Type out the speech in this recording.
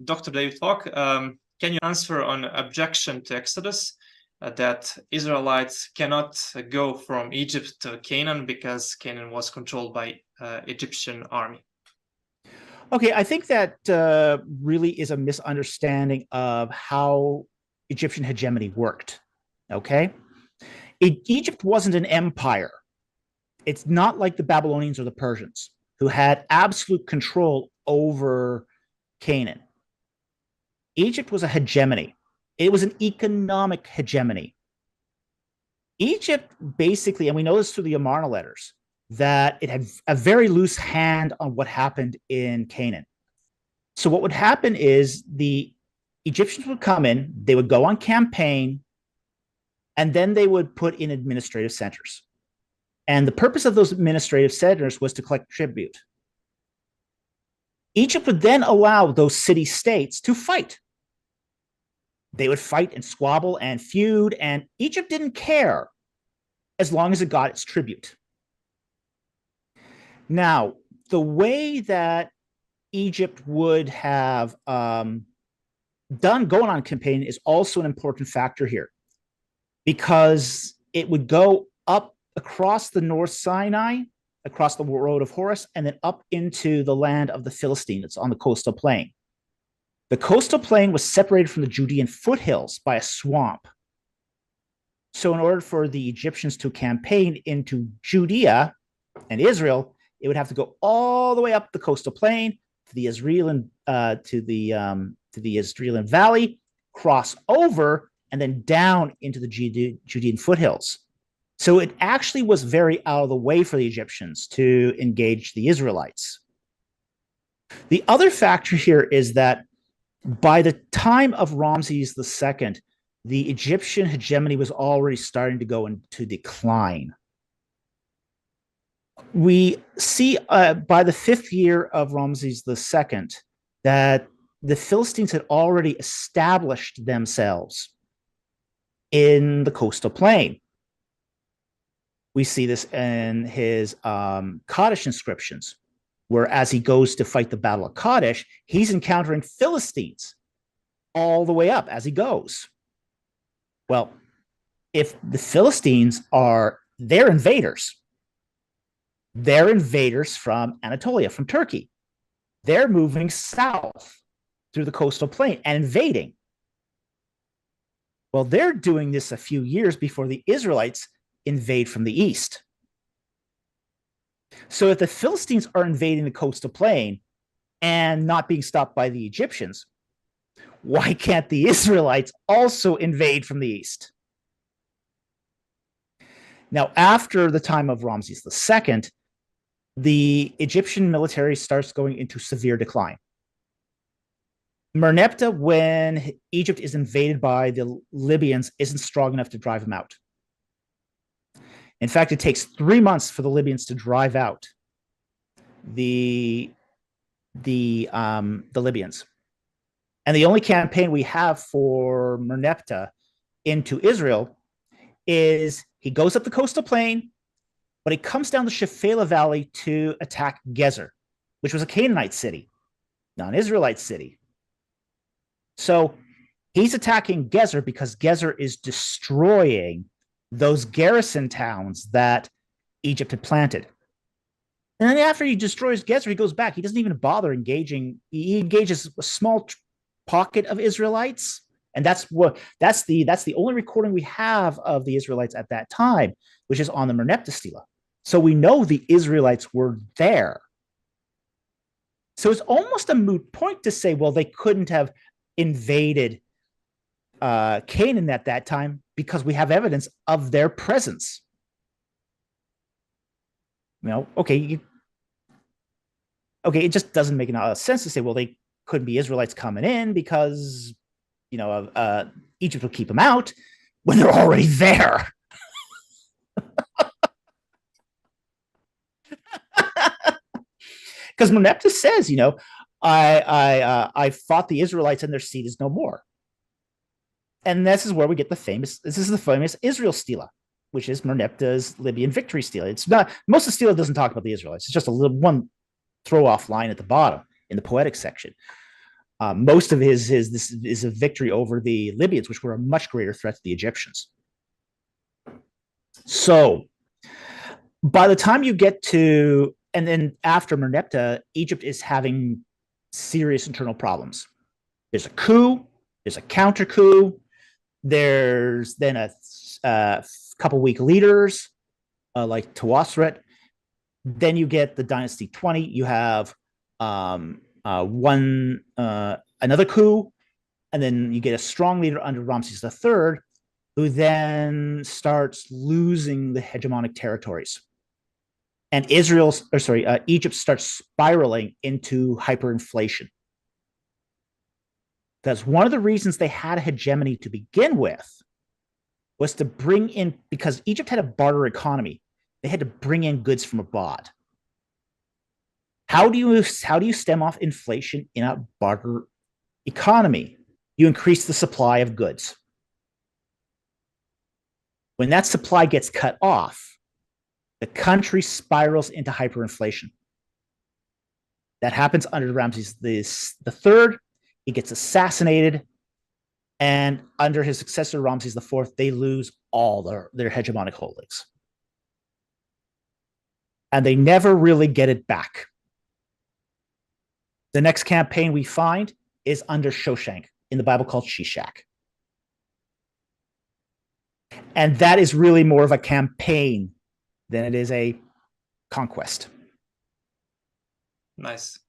Dr. David Falk, can you answer on objection to Exodus that Israelites cannot go from Egypt to Canaan because Canaan was controlled by Egyptian army? Okay, I think that really is a misunderstanding of how Egyptian hegemony worked. Okay, Egypt wasn't an empire. It's not like the Babylonians or the Persians who had absolute control over Canaan. Egypt was a hegemony. It was an economic hegemony. Egypt basically, and we know this through the Amarna letters, that it had a very loose hand on what happened in Canaan. So what would happen is the Egyptians would come in, they would go on campaign, and then they would put in administrative centers. And the purpose of those administrative centers was to collect tribute. Egypt would then allow those city-states to fight. They would fight and squabble and feud, and Egypt didn't care as long as it got its tribute. Now, the way that Egypt would have done going on campaign is also an important factor here, because it would go up across the North Sinai, across the road of Horus, and then up into the land of the Philistines. It's on the coastal plain. The coastal plain was separated from the Judean foothills by a swamp. So in order for the Egyptians to campaign into Judea and Israel, it would have to go all the way up the coastal plain to the Israeli valley, cross over, and then down into the Judean foothills. So it actually was very out of the way for the Egyptians to engage the Israelites. The other factor here is that by the time of Ramses II, the Egyptian hegemony was already starting to go into decline. We see by the 5th year of Ramses II that the Philistines had already established themselves in the coastal plain. We see this in his Kadesh inscriptions, where as he goes to fight the Battle of Kadesh, he's encountering Philistines all the way up as he goes. Well, if the Philistines they're invaders. They're invaders from Anatolia, from Turkey. They're moving south through the coastal plain and invading. Well, they're doing this a few years before the Israelites invade from the east. So if the Philistines are invading the coastal plain and not being stopped by the Egyptians, why can't the Israelites also invade from the east? Now, after the time of Ramses II, the Egyptian military starts going into severe decline. Merneptah, when Egypt is invaded by the Libyans, isn't strong enough to drive them out. In fact, it takes 3 months for the Libyans to drive out the Libyans. And the only campaign we have for Merneptah into Israel is he goes up the coastal plain, but he comes down the Shephelah Valley to attack Gezer, which was a Canaanite city, not an Israelite city. So he's attacking Gezer because Gezer is destroying those garrison towns that Egypt had planted. And then after he destroys Gezer, he goes back. He doesn't even bother engaging. He engages a small pocket of Israelites. And that's the only recording we have of the Israelites at that time, which is on the Merneptah stela. So we know the Israelites were there. So it's almost a moot point to say, well, they couldn't have invaded Canaan at that time because we have evidence of their presence. Okay, it just doesn't make enough sense to say, well, they couldn't be Israelites coming in because Egypt will keep them out when they're already there. Because Merneptah says, I fought the Israelites and their seed is no more. And this is where we get the famous Israel stela, which is Merneptah's Libyan victory stela. It's not, most of the stela doesn't talk about the Israelites. It's just a little one throw off line at the bottom in the poetic section. Most of this is a victory over the Libyans, which were a much greater threat to the Egyptians. So by the time you get to, and then after Merneptah, Egypt is having serious internal problems. There's a coup, there's a counter coup, there's then a couple weak leaders like Tawasret. Then you get the Dynasty 20. You have another coup, and then you get a strong leader under Ramses III, who then starts losing the hegemonic territories. And Egypt starts spiraling into hyperinflation. Because one of the reasons they had a hegemony to begin with was to bring in, because Egypt had a barter economy, they had to bring in goods from abroad. How do you stem off inflation in a barter economy? You increase the supply of goods. When that supply gets cut off, the country spirals into hyperinflation. That happens under Ramses III. He gets assassinated, and under his successor Ramses IV, they lose all their hegemonic holdings, and they never really get it back. The next campaign we find is under Shoshank, in the Bible called Shishak. And that is really more of a campaign than it is a conquest. Nice.